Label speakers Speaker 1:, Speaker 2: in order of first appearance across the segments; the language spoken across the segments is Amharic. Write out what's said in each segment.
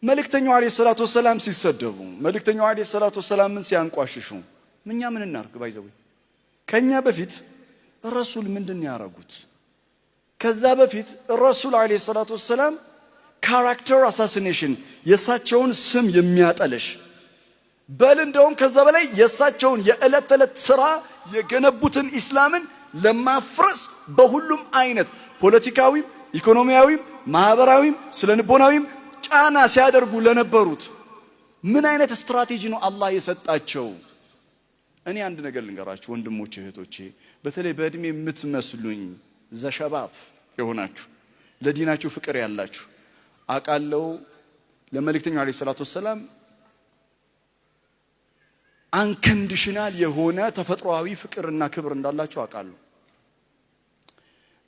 Speaker 1: መልእክተኛው አለይሂ ሰላቱ ወሰላም ሲሰደቡ መልእክተኛው አለይሂ ሰላቱ ወሰላም ምን ሲያንቋሽሹ እኛ ምን እናርግ ባይዘው ከኛ በፊት ረሱል ምንድን ያረጉት ከዛ በፊት ረሱል አለይሂ ሰላቱ ወሰላም ካራክተር አሳሲኔሽን የሳቸውን ስም የሚያጠለሽ በል እንደውም ከዛ በላይ የሳቸውን የዕለት ተዕለት ስራ የገነቡትን እስላምን ለማፍረስ በሁሉም አይነት ፖለቲካዊ ኢኮኖሚያዊ ማህበራዊ ስለንቦናዊ ጫና ሲያደርጉ ለነበሩት ምን አይነት ስትራቴጂ ነው አላህ የሰጣቸው? እኔ አንድ ነገር ልንገራችሁ ወንድሞቼ እህቶቼ በተለይ በእድሜ የምትመስሉኝ ዘሸባብ የሆናችሁ ለዲናችሁ ፍቅር ያላችሁ አቃለው ለመልእክተኛው አለይሂ ሰላቱ ወሰላም አንኮንዲሽናል የሆነ ተፈጥሯዊ ፍቅርና ክብር እንዳላችሁ አቃለሁ።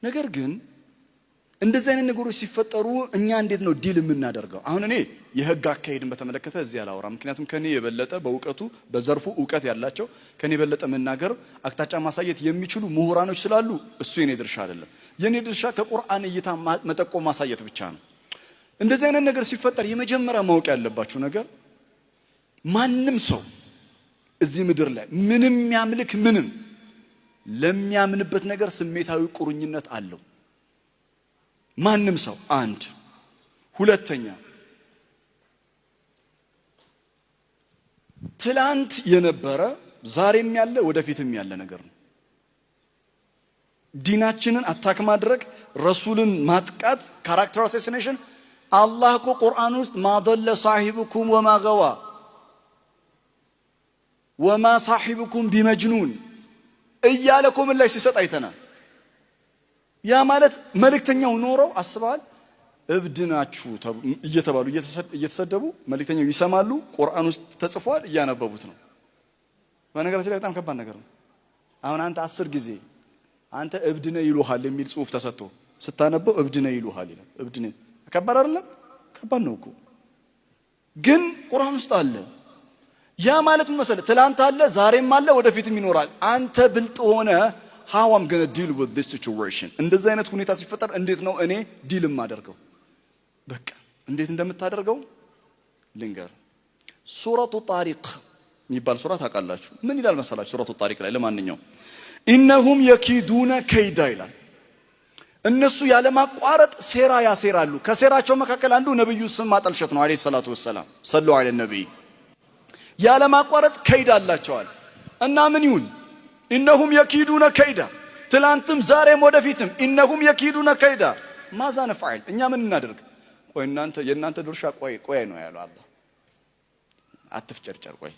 Speaker 1: ነገር ግን እንደዚህ አይነት ነገሮች ሲፈጠሩ እኛ እንዴት ነው ዲል የምናደርገው? አሁን እኔ የህግ አካሄድን በተመለከተ እዚህ አላወራ፣ ምክንያቱም ከኔ የበለጠ በእውቀቱ በዘርፉ እውቀት ያላቸው ከኔ የበለጠ መናገር አቅጣጫ ማሳየት የሚችሉ ምሁራኖች ስላሉ እሱ የኔ ድርሻ አይደለም። የኔ ድርሻ ከቁርአን እይታ መጠቆም ማሳየት ብቻ ነው። እንደዚህ አይነት ነገር ሲፈጠር የመጀመሪያ ማወቅ ያለባችሁ ነገር ማንም ሰው እዚህ ምድር ላይ ምንም ያምልክ ምንም ለሚያምንበት ነገር ስሜታዊ ቁርኝነት አለው። ማንም ሰው አንድ ሁለተኛ ትላንት የነበረ ዛሬም ያለ ወደፊትም ያለ ነገር ነው። ዲናችንን አታክ ማድረግ ረሱልን ማጥቃት ካራክተር አሳሲኔሽን አላህ እኮ ቁርአን ውስጥ ማደለ ሳሂቡኩም ወማ ገዋ ወማ ሳሂቡኩም ቢመጅኑን እያለኮ ምን ላይ ሲሰጥ አይተናል። ያ ማለት መልእክተኛው ኖረው አስበዋል እብድናችሁ እየተባሉ እየተሰደቡ መልእክተኛው ይሰማሉ። ቁርአን ውስጥ ተጽፏል እያነበቡት ነው። በነገራችን ላይ በጣም ከባድ ነገር ነው። አሁን አንተ 10 ጊዜ አንተ እብድነ ይሉሃል የሚል ጽሑፍ ተሰጥቶ ስታነበው እብድነ ይሉሃል ይላል። እብድነ ከባድ አይደለም? ከባድ ነው እኮ ግን ቁርአን ውስጥ አለ። ያ ማለት ምን መሰለህ ትላንት አለ ዛሬም አለ ወደፊትም ይኖራል። አንተ ብልጥ ሆነ how I'm going to deal with this situation እንደዚህ አይነት ሁኔታ ሲፈጠር እንዴት ነው እኔ ዲል ማደርገው? በቃ እንዴት እንደምታደርገው ልንገር። ሱረቱ ጣሪቅ የሚባል ሱራ ታውቃላችሁ? ምን ይላል መሰላችሁ ሱረቱ ጣሪቅ ላይ ለማንኛውም ኢነሁም የኪዱነ ከይዳ ይላል። እነሱ ያለማቋረጥ ሴራ ያሴራሉ። ከሴራቸው መካከል አንዱ ነብዩ ስም ማጠልሸት ነው አለይሂ ሰላቱ ወሰላም ሰሉ ዐለ ነብይ። ያለማቋረጥ ከይዳ አላቸዋል እና ምን ይሁን ኢነሁም የኪዱነ ከይዳ ትላንትም ዛሬም ወደፊትም ኢነሁም የኪዱነ ከይዳ ማዛ ነፍዐል እኛ ምን እናደርግ? ቆይ እናንተ የእናንተ ድርሻ ቆይ ነው ያለው አላህ። አትፍጨርጨር ቆይ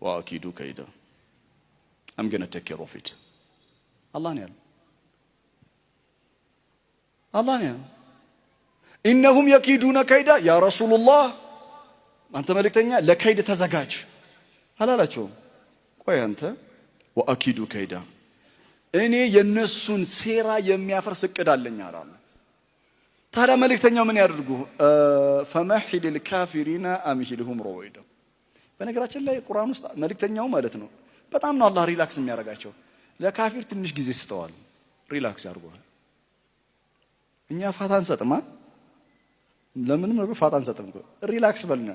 Speaker 1: ወአኪዱ ከይዳ I'm going to take care of it አላህ ነው ያለው። አላህ ነው ያለው ኢነሁም የኪዱነ ከይዳ ያ ረሱላህ አንተ መልእክተኛ ለከይድ ተዘጋጅ አላላቸውም። ቆይ አንተ ወአኪዱ ከይዳ እኔ የነሱን ሴራ የሚያፈርስ እቅድ አለኝ አላለ። ታዲያ መልእክተኛው ምን ያደርጉ? ፈመሂል الكافرين امهلهم رويدا። በነገራችን ላይ ቁርአን ውስጥ መልእክተኛው ማለት ነው በጣም ነው አላህ ሪላክስ የሚያደርጋቸው። ለካፊር ትንሽ ጊዜ ስተዋል ሪላክስ ያርጓል። እኛ ፋታ አንሰጥማ። ለምን ነው ፋታ አንሰጥም? ሪላክስ በልና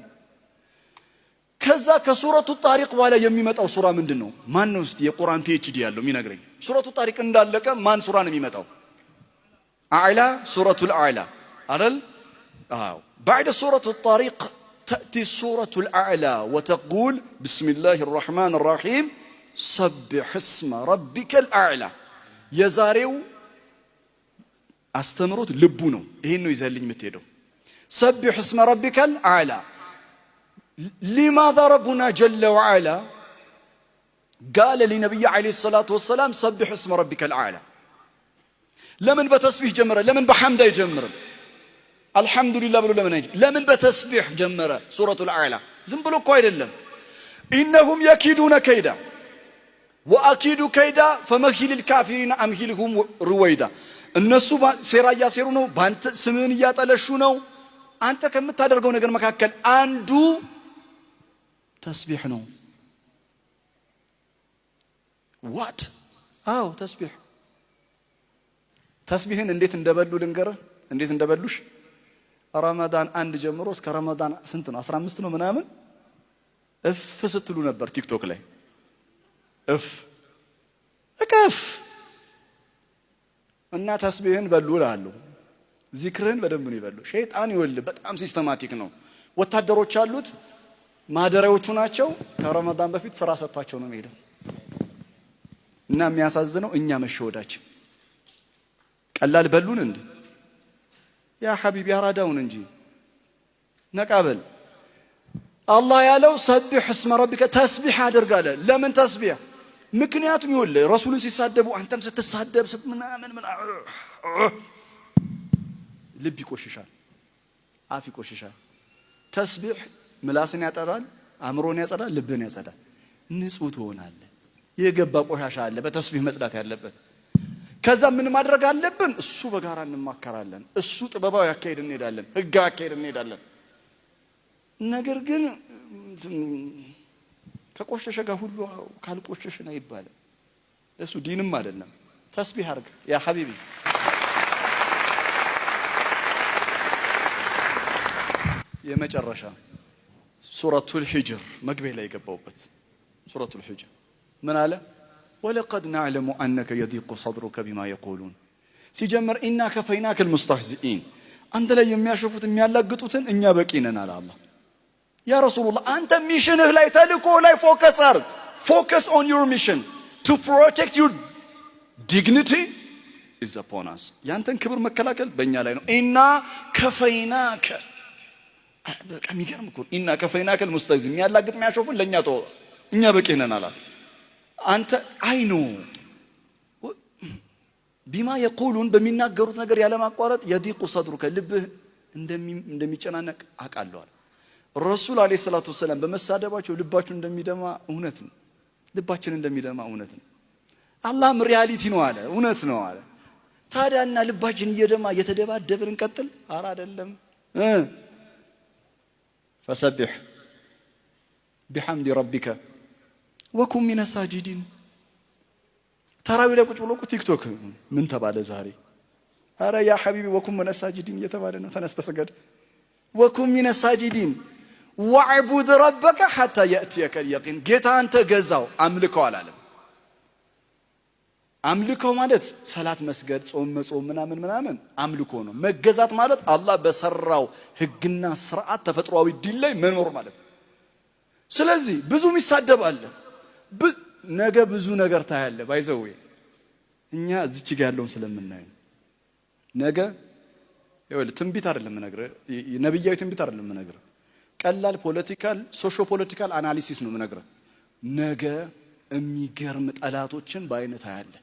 Speaker 1: ከዛ ከሱረቱ ጣሪቅ በኋላ የሚመጣው ሱራ ምንድነው? ማን ነው እስቲ የቁርአን ፒኤችዲ ያለው የሚነግረኝ? ሱረቱ ጣሪቅ እንዳለቀ ማን ሱራ ነው የሚመጣው? አዕላ ሱረቱል አዕላ አይደል? አዎ بعد سورة الطارق تأتي سورة الأعلى وتقول بسم الله الرحمن الرحيم سبح اسم ربك الأعلى የዛሬው አስተምሮት ልቡ ነው። ይሄን ነው ይዘልኝ የምትሄደው سبح اسم ربك الأعلى. لماذا ربنا جل وعلا قال لنبي عليه الصلاة والسلام سبح اسم ربك الأعلى؟ لمن بتسبيح جمرة؟ لمن بحمد جمرة؟ الحمد لله بلو لمن يجب لمن بتسبيح جمرة سورة الأعلى؟ زنبلو قويد اللهم إنهم يكيدون كيدا وأكيد كيدا فمهل الكافرين أمهلهم رويدا. الناس سيرا ياسيرونو بانت سمينيات ألشونو أنت كم تدرجون نجر مكاكل أندو تسبيح نو what تسبيح تسبيحين انديت اندبلو لنجر انديت اندبلوش ረመዳን አንድ ጀምሮ እስከ ረመዳን ስንት ነው 15 ነው ምናምን እፍ ስትሉ ነበር ቲክቶክ ላይ እፍ እና ተስቢህን በሉ እላለሁ። ዚክርህን በደንብ ነው ይበሉ። ሸይጣን ይወል በጣም ሲስተማቲክ ነው። ወታደሮች አሉት፣ ማደሪያዎቹ ናቸው። ከረመዳን በፊት ስራ ሰጥቷቸው ነው የሚሄደው። እና የሚያሳዝነው እኛ መሸወዳችን። ቀላል በሉን እንዴ ያ ሐቢቢ አራዳውን እንጂ ነቃበል። አላህ ያለው ሰብሕ እስመ ረቢከ ተስቢህ አድርጋለ። ለምን ተስቢህ? ምክንያቱም ይወል ረሱሉን ሲሳደቡ አንተም ስትሳደብ ስትምናምን ልብ ይቆሽሻል፣ አፍ ይቆሽሻል። ተስቢህ ምላስን ያጠራል፣ አእምሮን ያጸዳል፣ ልብን ያጸዳል። ንጹህ ትሆናለህ። የገባ ቆሻሻ አለ በተስቢህ መጽዳት ያለበት። ከዛ ምን ማድረግ አለብን? እሱ በጋራ እንማከራለን። እሱ ጥበባዊ አካሄድ እንሄዳለን፣ ህግ አካሄድ እንሄዳለን። ነገር ግን ከቆሸሸ ጋር ሁሉ ካልቆሸሽን አይባልም። እሱ ዲንም አይደለም። ተስቢህ አድርግ ያ ሐቢቢ። የመጨረሻ ሱረቱል ሂጅር መግቢያ ላይ የገባውበት ሱረቱል ሂጅር ምን አለ? ወለቀድ ነዕለሙ አነከ የዲቁ ሰድሩከ ቢማ የቁሉን። ሲጀምር ኢና ከፈይናከል ሙስተህዚኢን፣ አንተ ላይ የሚያሸፉት የሚያላግጡትን እኛ በቂ ነን አለ አላህ። ያ ረሱሉላህ አንተ ሚሽንህ ላይ ተልእኮ ላይ ፎከስ አድርግ። ፎከስ ኦን ዩር ሚሽን ቱ ፕሮቴክት ዩር ዲግኒቲ ኢዝ አፖን አስ። ያንተን ክብር መከላከል በእኛ ላይ ነው። ኢና ከፈይናከ በቃ የሚገርም እኮ ኢና ከፈይናከል ሙስተህዚኢን፣ የሚያላግጥ የሚያሸፉን ለእኛ ተወው፣ እኛ በቂ ነን አለ አንተ። አይኑ ቢማ የቁሉን በሚናገሩት ነገር ያለማቋረጥ የዲቁ ሰድሩከ ልብህ እንደሚጨናነቅ አውቃለሁ። ረሱል አለይሂ ሰላቱ ወሰለም በመሳደባቸው ልባቸው እንደሚደማ እውነት ነው። ልባችን እንደሚደማ እውነት ነው። አላህም ሪያሊቲ ነው አለ፣ እውነት ነው አለ። ታዲያና ልባችን እየደማ እየተደባደብን እንቀጥል? ኧረ አይደለም። ፈሰቢሕ ቢሐምዲ ረቢከ ወኩን ሚነ ሳጂዲን። ተራዊ ላይ ቁጭ ብሎ ቲክቶክ ምን ተባለ ዛሬ? አረ ያ ሐቢቢ ወኩን ሚነ ሳጂዲን እየተባለ ነው። ተነስተ ስገድ። ወኩን ሚነ ሳጂዲን ወዕቡድ ረበከ ሐታ የእትየከል የቂን። ጌታን ተገዛው አምልከው አላለም። አምልከው ማለት ሰላት መስገድ፣ ጾም መጾም ምናምን ምናምን አምልኮ ነው። መገዛት ማለት አላህ በሰራው ህግና ስርዓት ተፈጥሯዊ ዲን ላይ መኖር ማለት። ስለዚህ ብዙ ይሳደባል። ነገ ብዙ ነገር ታያለ። ባይዘው እኛ እዚች ጋር ያለውን ስለምናየው ነገ ይወል ትንቢት አይደለም ነገር ነብያዊ ትንቢት አይደለም ነገር ቀላል ፖለቲካል ሶሾ ፖለቲካል አናሊሲስ ነው ነገር። ነገ የሚገርም ጠላቶችን በአይነት ታያለ።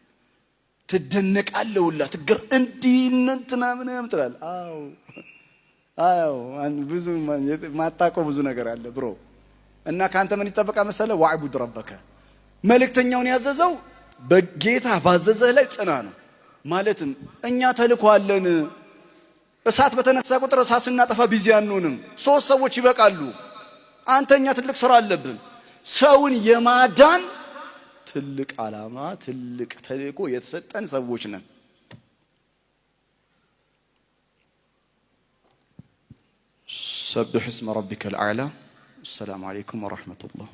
Speaker 1: ትደነቃለውላ ትገር እንዲነንትና ምንም ትላል። አዎ ብዙ ማጣቀው ብዙ ነገር አለ ብሮ። እና ካንተ ምን ይጠበቃል መሰለ? ወዕቡድ ረበከ። መልእክተኛውን ያዘዘው በጌታ ባዘዘህ ላይ ጽና ነው። ማለትም እኛ ተልኳለን። እሳት በተነሳ ቁጥር እሳት ስናጠፋ ቢዚ አንሆንም። 3 ሰዎች ይበቃሉ። አንተኛ ትልቅ ስራ አለብን። ሰውን የማዳን ትልቅ ዓላማ ትልቅ ተልእኮ የተሰጠን ሰዎች ነን። ሰብሕ እስመ ረቢከል አዕላ። السلام عليكم ورحمة الله.